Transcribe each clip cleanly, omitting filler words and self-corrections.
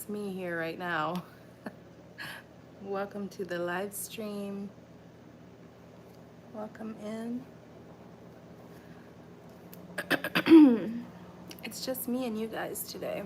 just me here right now. Welcome to the live stream. Welcome in. It's just me and you guys today.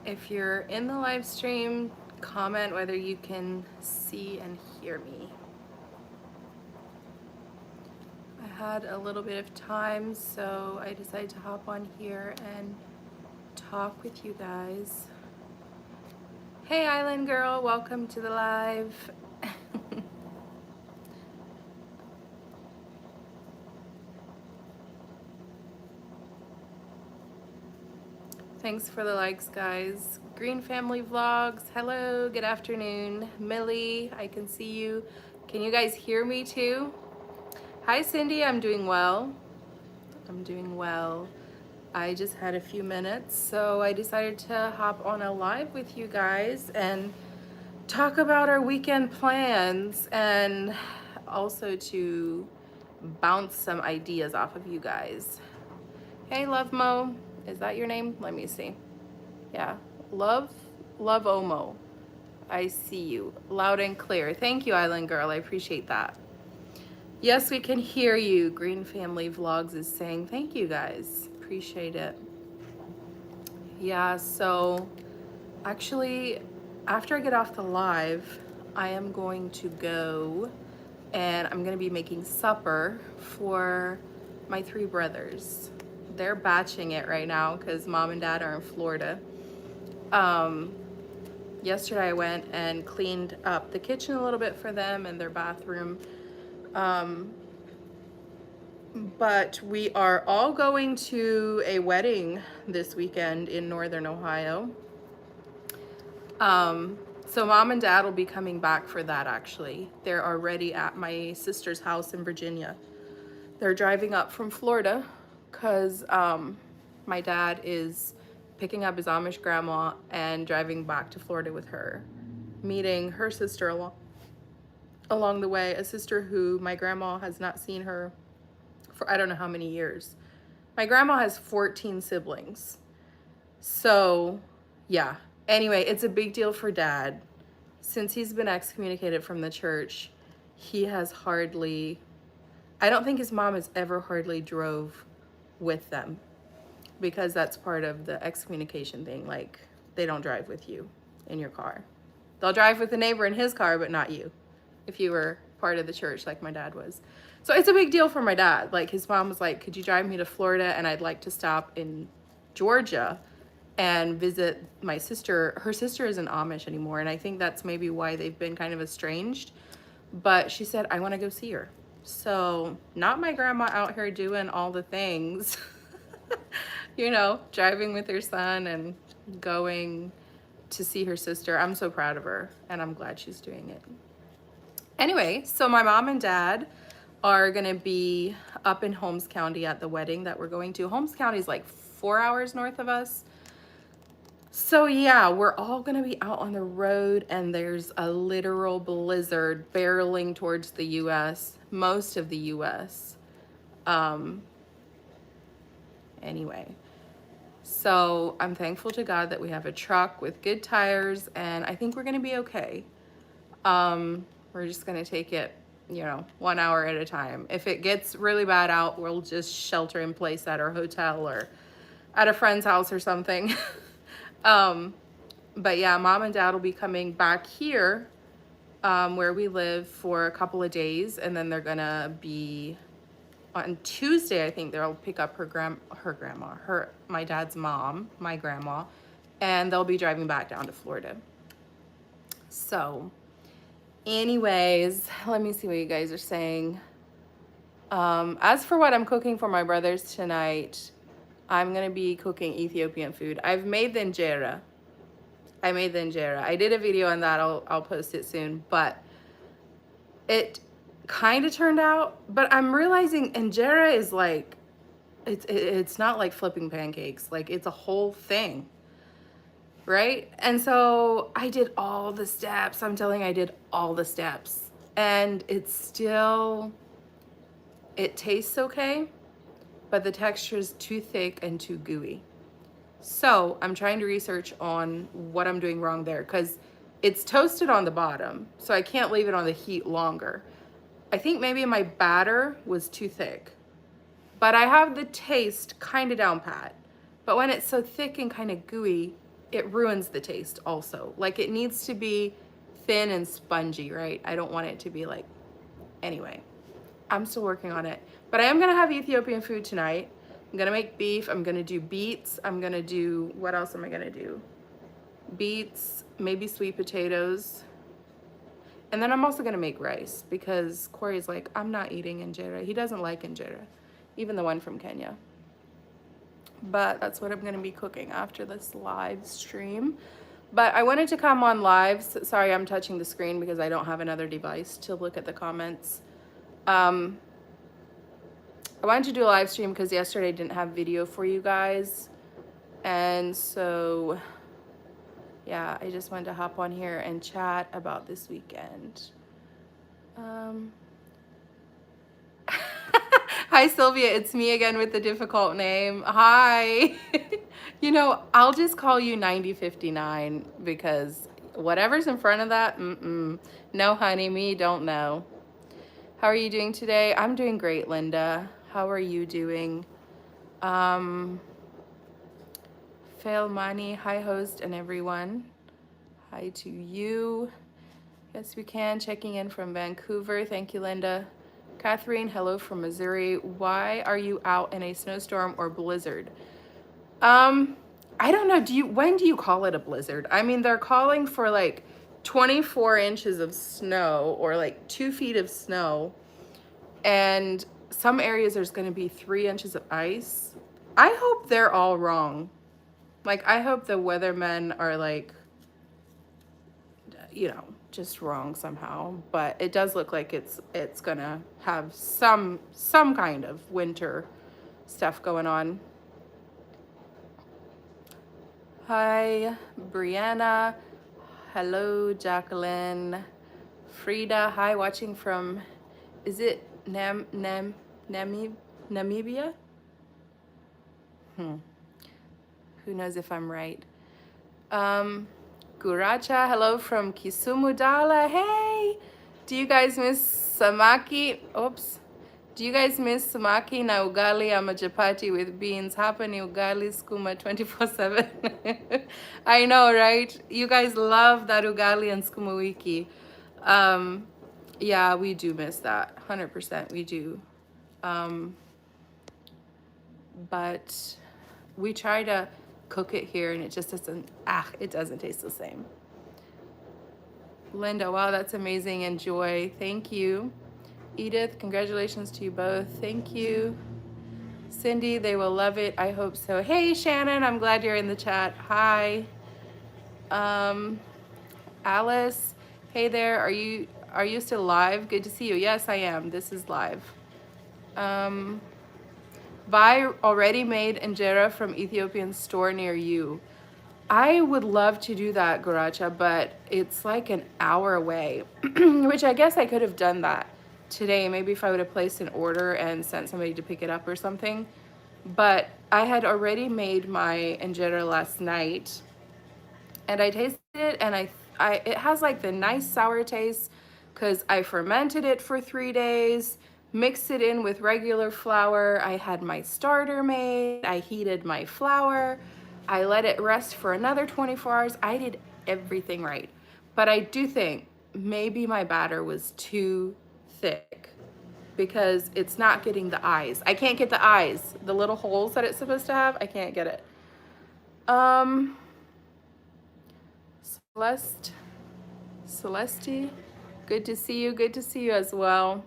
If you're in the live stream, comment whether you can see and hear me. I had a little bit of time, so I decided to hop on here and talk with you guys. Hey Island Girl, welcome to the live. Thanks for the likes, guys. Green Family Vlogs, hello, good afternoon. Millie, I can see you. Can you guys hear me too? Hi Cindy, I'm doing well. I'm doing well. I just had a few minutes, so I decided to hop on a live with you guys and talk about our weekend plans and also to bounce some ideas off of you guys. Hey Love Mo, is that your name? Let me see. Yeah, Love Omo. I see you loud and clear. Thank you, Island Girl. I appreciate that. Yes, we can hear you. Green Family Vlogs is saying thank you guys. Appreciate it. Yeah, so actually, after I get off the live, I am going to go and I'm gonna be making supper for my three brothers. They're batching it right now because mom and dad are in Florida. Yesterday I went and cleaned up the kitchen a little bit for them and their bathroom. But we are all going to a wedding this weekend in Northern Ohio. So mom and dad will be coming back for that actually. They're already at my sister's house in Virginia. They're driving up from Florida because my dad is picking up his Amish grandma and driving back to Florida with her, meeting her sister along the way, a sister who my grandma has not seen her for I don't know how many years. My grandma has 14 siblings. So, yeah. Anyway, it's a big deal for dad. Since he's been excommunicated from the church, he has hardly, I don't think his mom has ever hardly drove with them because that's part of the excommunication thing. Like, they don't drive with you in your car. They'll drive with the neighbor in his car, but not you, if you were part of the church like my dad was. So it's a big deal for my dad. Like, his mom was like, could you drive me to Florida? And I'd like to stop in Georgia and visit my sister. Her sister isn't Amish anymore, and I think that's maybe why they've been kind of estranged. But she said, I want to go see her. So not my grandma out here doing all the things, you know, driving with her son and going to see her sister. I'm so proud of her, and I'm glad she's doing it. Anyway, so my mom and dad are gonna be up in Holmes County at the wedding that we're going to. Holmes County is like 4 hours north of us. So yeah, we're all gonna be out on the road and there's a literal blizzard barreling towards the US, most of the US. Anyway, so I'm thankful to God that we have a truck with good tires and I think we're gonna be okay. We're just gonna take it, you know, 1 hour at a time. If it gets really bad out, we'll just shelter in place at our hotel or at a friend's house or something. But yeah, mom and dad will be coming back here where we live for a couple of days, and then they're gonna be on Tuesday. I think they'll pick up my dad's mom, my grandma, and they'll be driving back down to Florida. So anyways, let me see what you guys are saying. As for what I'm cooking for my brothers tonight, I'm gonna be cooking Ethiopian food. I've made the injera. I did a video on that. I'll post it soon, but it kind of turned out. But I'm realizing injera is like, it's not like flipping pancakes. Like, it's a whole thing, right? And so I did all the steps. I'm telling you, I did all the steps, and it tastes okay. but the texture is too thick and too gooey. So I'm trying to research on what I'm doing wrong there, because it's toasted on the bottom, so I can't leave it on the heat longer. I think maybe my batter was too thick, but I have the taste kind of down pat. But when it's so thick and kind of gooey, it ruins the taste also. Like, it needs to be thin and spongy, right? I don't want it to be like, anyway, I'm still working on it. But I am gonna have Ethiopian food tonight. I'm gonna make beef, I'm gonna do beets, I'm gonna do, what else am I gonna do? Beets, maybe sweet potatoes. And then I'm also gonna make rice, because Corey's like, I'm not eating injera. He doesn't like injera, even the one from Kenya. But that's what I'm gonna be cooking after this live stream. But I wanted to come on live. Sorry, I'm touching the screen because I don't have another device to look at the comments. I wanted to do a live stream because yesterday I didn't have video for you guys. And so, yeah, I just wanted to hop on here and chat about this weekend. Hi, Sylvia. It's me again with the difficult name. Hi. You know, I'll just call you 9059 because whatever's in front of that, no, honey, me don't know. How are you doing today? I'm doing great, Linda. How are you doing? Fail Money, hi, host, and everyone. Hi to you. Yes, we can. Checking in from Vancouver. Thank you, Linda. Catherine, hello from Missouri. Why are you out in a snowstorm or blizzard? I don't know. When do you call it a blizzard? I mean, they're calling for like 24 inches of snow or like 2 feet of snow. And some areas there's going to be 3 inches of ice. I hope they're all wrong. Like, I hope the weathermen are like, you know, just wrong somehow. But it does look like it's gonna have some kind of winter stuff going on. Hi, Brianna. Hello, Jacqueline. Frida, hi, watching from, is it Namibia? Who knows if I'm right. Guracha, hello from Kisumu, Dala. Hey, do you guys miss samaki? Oops. Do you guys miss samaki na ugali ama chapati with beans? Hapa ni ugali skuma 24/7. I know, right? You guys love that ugali and skuma wiki. Yeah, we do miss that. 100% we do. But we try to cook it here and it just doesn't, it doesn't taste the same. Linda, wow, that's amazing. Enjoy. Thank you. Edith, congratulations to you both. Thank you. Cindy, they will love it. I hope so. Hey, Shannon, I'm glad you're in the chat. Hi. Alice, hey there. Are you still live? Good to see you. Yes, I am. This is live. Buy already made injera from Ethiopian store near you. I would love to do that, Garacha, but it's like an hour away, which I guess I could have done that today. Maybe if I would have placed an order and sent somebody to pick it up or something. But I had already made my injera last night and I tasted it and it has like the nice sour taste because I fermented it for 3 days, mixed it in with regular flour. I had my starter made, I heated my flour, I let it rest for another 24 hours. I did everything right. But I do think maybe my batter was too thick because it's not getting the eyes. I can't get the eyes, the little holes that it's supposed to have. I can't get it. Celeste, good to see you. Good to see you as well.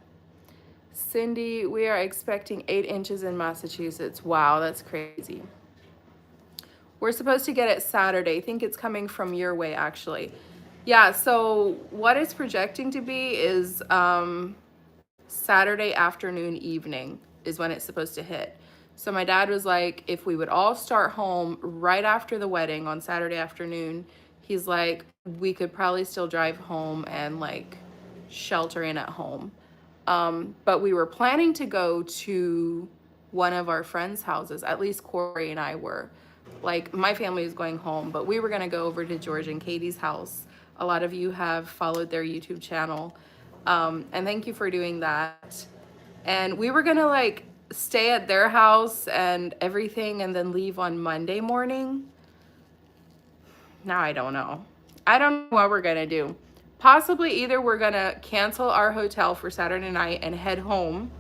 Cindy, we are expecting 8 inches in Massachusetts. Wow, that's crazy. We're supposed to get it Saturday. I think it's coming from your way, actually. Yeah, so what it's projecting to be is Saturday afternoon, evening is when it's supposed to hit. So my dad was like, if we would all start home right after the wedding on Saturday afternoon, he's like, we could probably still drive home and like shelter in at home. But we were planning to go to one of our friends' houses. At least Corey and I were. Like, my family was going home, but we were going to go over to George and Katie's house. A lot of you have followed their YouTube channel. And thank you for doing that. And we were going to like stay at their house and everything and then leave on Monday morning. Now I don't know. I don't know what we're going to do. Possibly either we're going to cancel our hotel for Saturday night and head home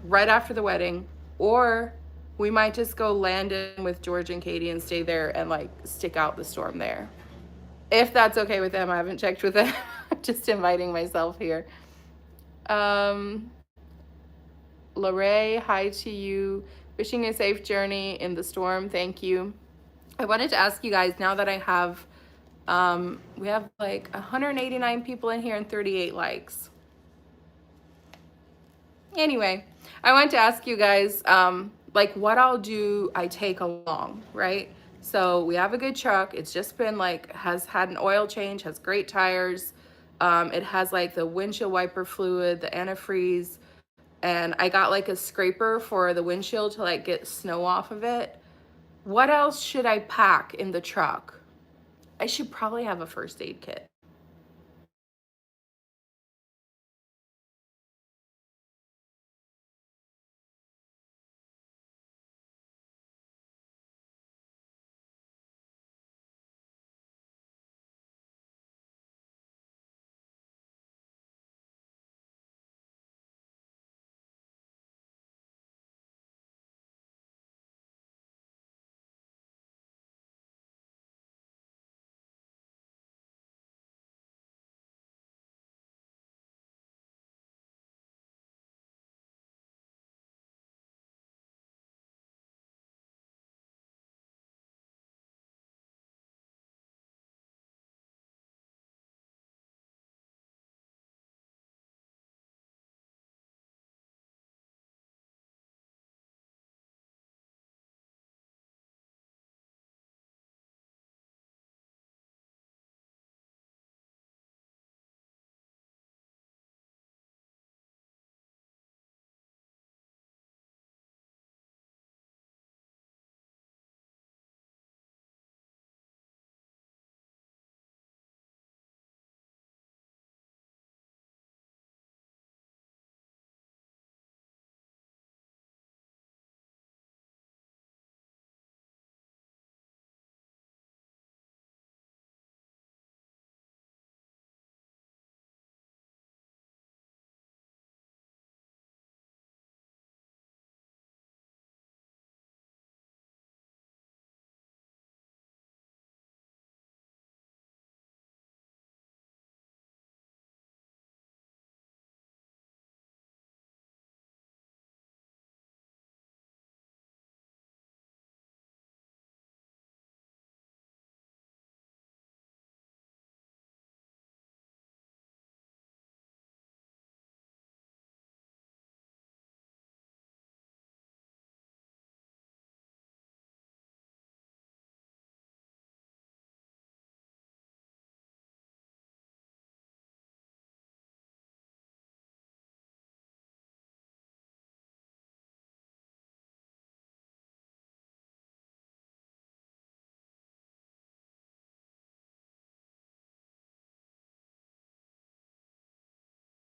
right after the wedding, or we might just go land in with George and Katie and stay there and like stick out the storm there. If that's okay with them. I haven't checked with them. I'm just inviting myself here. Lorraine, hi to you. Wishing a safe journey in the storm. Thank you. I wanted to ask you guys, now that I have, we have like 189 people in here and 38 likes. Anyway, I want to ask you guys, like what I'll do, I take along, right? So we have a good truck. It's just been like, has had an oil change, has great tires. It has like the windshield wiper fluid, the antifreeze, and I got like a scraper for the windshield to like get snow off of it. What else should I pack in the truck? I should probably have a first aid kit.